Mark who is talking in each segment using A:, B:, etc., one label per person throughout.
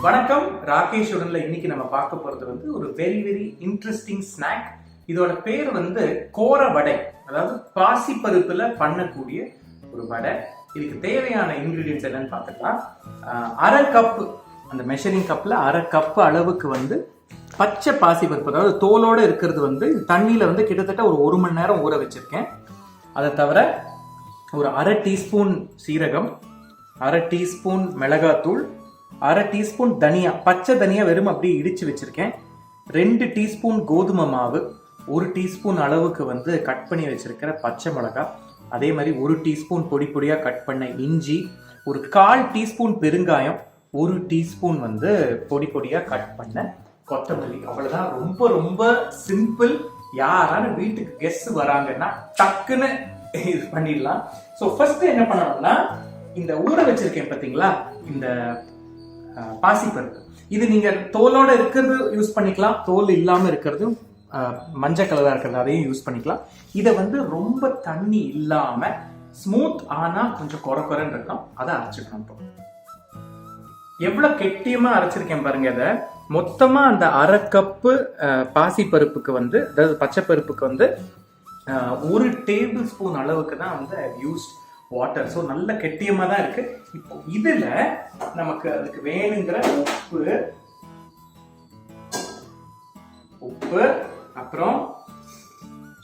A: வணக்கம், ராகேஷ் உடன்ல இன்னைக்கு நம்ம பார்க்க போறது வந்து ஒரு வெரி வெரி இன்ட்ரெஸ்டிங் ஸ்நாக். இதோட பேர் வந்து கோர வடை, அதாவது பாசி பருப்புல பண்ணக்கூடிய ஒரு வடை. இதுக்கு தேவையான இன்கிரீடியன்ஸ் என்னன்னு பார்த்துக்கலாம். அரை கப், அந்த மெஷரிங் கப்ல அரை கப் அளவுக்கு வந்து பச்சை பாசி பருப்பு, அதாவது தோலோட இருக்கிறது வந்து தண்ணியில வந்து கிட்டத்தட்ட ஒரு மணி நேரம் ஊற வச்சிருக்கேன். அதை தவிர ஒரு அரை டீஸ்பூன் சீரகம், அரை டீஸ்பூன் மிளகாத்தூள், அரை டீஸ்பூன் தனியா, பச்சை தனியா வெறும் அப்படியே இடிச்சு வச்சிருக்கேன். 2 டீஸ்பூன் கோதுமை மாவு, 1 டீஸ்பூன் அளவுக்கு வந்து கட் பண்ணி வச்சிருக்கிற பச்சை மிளகாய், அதே மாதிரி 1 டீஸ்பூன் பொடி பொடியா கட் பண்ண இஞ்சி, ஒரு 1/4 டீஸ்பூன் பெருங்காயம், 1 டீஸ்பூன் வந்து பொடி பொடியா கட் பண்ண கொத்தமல்லி. அவ்வளவுதான். ரொம்ப ரொம்ப சிம்பிள். யாராலும் வீட்டுக்கு கெஸ்ட் வராங்கன்னா டக்குன்னு இது பண்ணிடலாம். ஸோ ஃபர்ஸ்ட் என்ன பண்ணணும்னா, இந்த ஊற வச்சிருக்கேன் பார்த்தீங்களா இந்த பாசிப்பருப்பு, இது நீங்க தோலோட இருக்கிறது யூஸ் பண்ணிக்கலாம், தோல் இல்லாம இருக்கிறது மஞ்சள் கலரா இருக்கிறது அதையும் யூஸ் பண்ணிக்கலாம். இதை வந்து ரொம்ப தண்ணி இல்லாம ஸ்மூத் ஆனா கொஞ்சம் குறைன்னு இருக்கும், அதை அரைச்சுக்கணும். எவ்வளவு கெட்டியமா அரைச்சிருக்கேன் பாருங்க. இதை மொத்தமா அந்த அரை கப்பு பாசி பருப்புக்கு வந்து, அதாவது பச்சை பருப்புக்கு வந்து 1 டேபிள் ஸ்பூன் அளவுக்கு தான் வந்து யூஸ் வாட்டர். ஸோ நல்ல கெட்டியமாக தான் இருக்கு. இப்போ இதுல நமக்கு அதுக்கு வேணுங்கிற உப்பு, அப்புறம்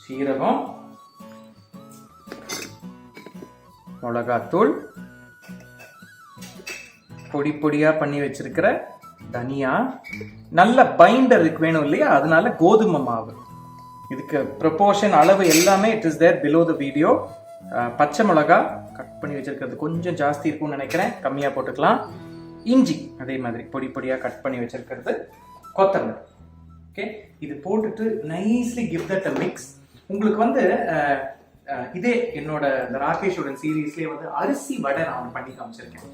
A: சீரகம், மிளகாத்தூள், பொடி பொடியா பண்ணி வச்சிருக்கிற தனியா, நல்ல பைண்டருக்கு வேணும் இல்லையா, அதனால கோதுமை மாவு. இதுக்கு ப்ரொபோர்ஷன் அளவு எல்லாமே it is there below the video. பச்சை மிளகா கட் பண்ணி வச்சிருக்கிறது கொஞ்சம் ஜாஸ்தி இருக்கும்னு நினைக்கிறேன், கம்மியா போட்டுக்கலாம். இஞ்சி அதே மாதிரி பொடி பொடியா கட் பண்ணி வச்சிருக்கிறது, கொத்தமல்லி. ஓகே, இது போட்டுட்டு nicely give that a mix. உங்களுக்கு வந்து இதே என்னோட இந்த ராகேஷோட சீரீஸ்லேயே வந்து அரிசி வடை நான் பண்ணி காமிச்சிருக்கேன்.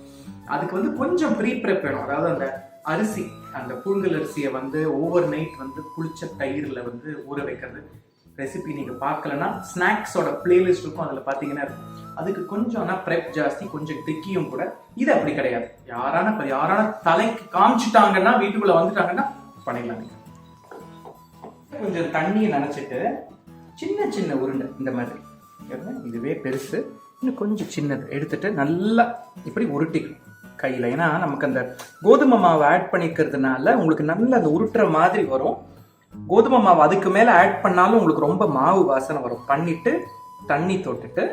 A: அதுக்கு வந்து கொஞ்சம் ப்ரீ ப்ரெப் வேணும். அதாவது அந்த அரிசி, அந்த புழுங்கல் அரிசியை வந்து ஓவர் நைட் வந்து புளிச்ச தயிர்ல வந்து ஊற வைக்கிறது ரெசிபி நீங்க பார்க்கலன்னா ஸ்நாக்ஸோட பிளேலிஸ்ட் இருக்கும், அதுல பாத்தீங்கன்னா இருக்கும். அதுக்கு கொஞ்சம் ஆனா ப்ரெப் ஜாஸ்தி, கொஞ்சம் திக்கியும் கூட. இது அப்படி கிடையாது. யாரான தலைக்கு காமிச்சிட்டாங்கன்னா, வீட்டுக்குள்ள வந்துட்டாங்கன்னா பண்ணிடலாம். கொஞ்சம் தண்ணியை நினைச்சிட்டு சின்ன சின்ன உருண்டை இந்த மாதிரி, இதுவே பெருசு, இன்னும் கொஞ்சம் சின்னது எடுத்துட்டு நல்லா இப்படி உருட்டிக்கணும் கையில. ஏன்னா நமக்கு அந்த கோதுமை மாவு ஆட் பண்ணிக்கிறதுனால உங்களுக்கு நல்லா அந்த உருட்டுற மாதிரி வரும். கோதுமை மாவு அதுக்கு மேல ஆட் பண்ணாலும் உங்களுக்கு ரொம்ப மாவு வாசனை வரும். பண்ணிட்டு தண்ணி தொட்டுட்டு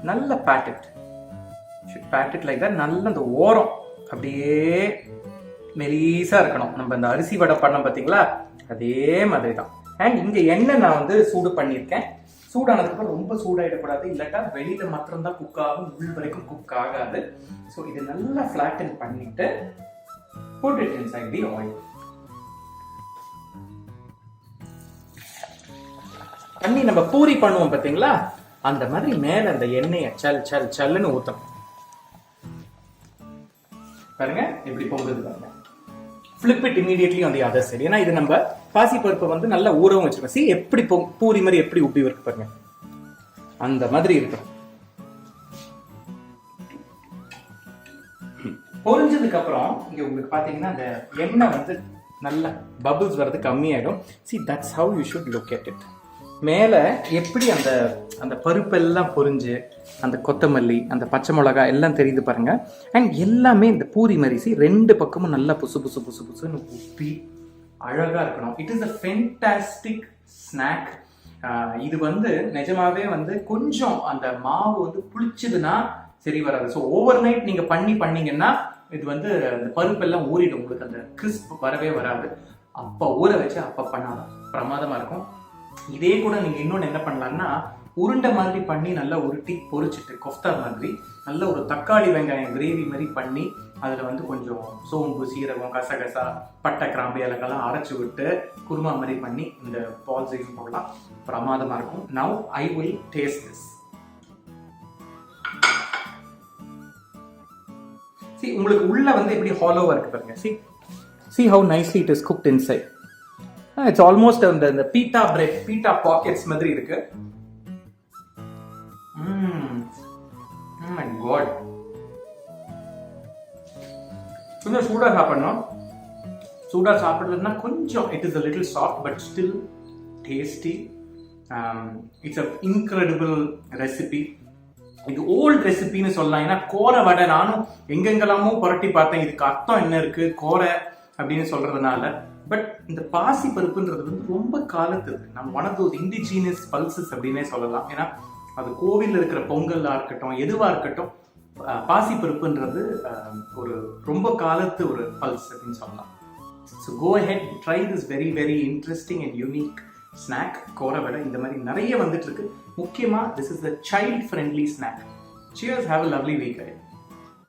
A: நல்ல பேக்கெட் லைக் தான். நல்ல அந்த ஓரம் அப்படியே மெலீஸா இருக்கணும். நம்ம இந்த அரிசி வடை பண்ணோம் பார்த்தீங்களா, அதே மாதிரி தான். அண்ட் இங்க எண்ணெய் நான் வந்து சூடு பண்ணியிருக்கேன். சூடானதுக்கு அப்புறம் ரொம்ப சூடாயிடக்கூடாது, இல்லாட்டா வெளியில மாத்திரம் தான் குக் ஆகும், உள் வரைக்கும் குக் ஆகாது. ஸோ இது நல்லா ஃபிளாட்டன் பண்ணிட்டு put it inside the oil. தண்ணி நம்ம பூரி பண்ணுவோம் பார்த்தீங்களா, அந்த மாதிரி மேல அந்த எண்ணெயை சல்லுன்னு ஊத்தணும். பாருங்க எப்படி பொங்குது பாருங்க. flip it immediately on the other side. ஏன்னா இது நம்ம பாசி பருப்பை வந்து நல்லா ஊறவும் வச்சிருக்கோம். See எப்படி பூரி மாதிரி எப்படி உப்பி இருக்கு பாருங்க, அந்த மாதிரி இருக்கும். பொரிஞ்சதுக்கு அப்புறம் இங்க உங்களுக்கு பாத்தீங்கன்னா அந்த எண்ணெய் வந்து நல்ல பபிள்ஸ் வர்றது கம்மியாயிடும். See that's how you should look at it. மேல எப்படி அந்த அந்த பருப்பெல்லாம் பொரிஞ்சு, அந்த கொத்தமல்லி, அந்த பச்சை மிளகாய் எல்லாம் தெரியுது பாருங்க. அண்ட் எல்லாமே இந்த பூரி மாதிரி 2 பக்கமும் நல்லா புசுன்னு உப்பி அழகா இருக்கணும். It is a fantastic snack. இது வந்து நிஜமாவே வந்து கொஞ்சம் அந்த மாவு வந்து புளிச்சதுன்னா சரி வராது. ஸோ ஓவர் நைட் நீங்க பண்ணீங்கன்னா இது வந்து அந்த பருப்பெல்லாம் ஊறிடும், உங்களுக்கு அந்த கிறிஸ்ப் வரவே வராது. அப்ப ஊற வச்சு அப்ப பண்ணாதான் பிரமாதமா இருக்கும். இதே கூட நீங்க இன்னொன்னு என்ன பண்ணலாம்னா, உருண்டை மாதிரி பண்ணி நல்லா உருட்டி பொரிச்சிட்டு கொஃப்தா மாதிரி நல்ல ஒரு தக்காளி வெங்காயம் கிரேவி மாதிரி பண்ணி அதுல வந்து கொஞ்சம் சோம்பு, சீரகம், கசகசா, பட்டை, கிராம்பு, ஏலக்காய்லாம் அரைச்சு விட்டு குருமா மாதிரி பண்ணி இந்த பால்ஸையும் போடலாம். பிரமாதமா இருக்கும். Now I will taste this. உங்களுக்கு உள்ள வந்து எப்படி ஹாலோவா இருக்கு பாருங்க. see how nicely it is cooked inside. It's almost the pita bread, pita pockets மாதிரி இருக்கு. Oh my god, கொஞ்சம் சூடாக சாப்பிடணும். சூடாக சாப்பிட்றதுனா கொஞ்சம் it is a little soft but still tasty. It's a incredible recipe. இது ஓல்ட் ரெசிபின்னு சொல்லலாம். ஏன்னா கோர வடை நானும் எங்கெங்கெல்லாமோ புரட்டி பார்த்தேன், இதுக்கு அர்த்தம் என்ன இருக்கு கோரை அப்படின்னு சொல்றதுனால. பட் இந்த பாசி பருப்புன்றது வந்து ரொம்ப காலத்துது. நம்ம one of those indigenous pulses அப்படின்னே சொல்லலாம். ஏன்னா அது கோவிலில் இருக்கிற பொங்கலா இருக்கட்டும் எதுவா இருக்கட்டும், பாசி பருப்புன்றது ஒரு ரொம்ப காலத்து ஒரு பல்ஸ் அப்படின்னு சொல்லலாம். So go ahead, try this very very interesting and unique snack கோர வடை. இந்த மாதிரி நிறைய வந்துட்டு இருக்கு. முக்கியமா this is a child friendly snack. Cheers, have a lovely week ahead.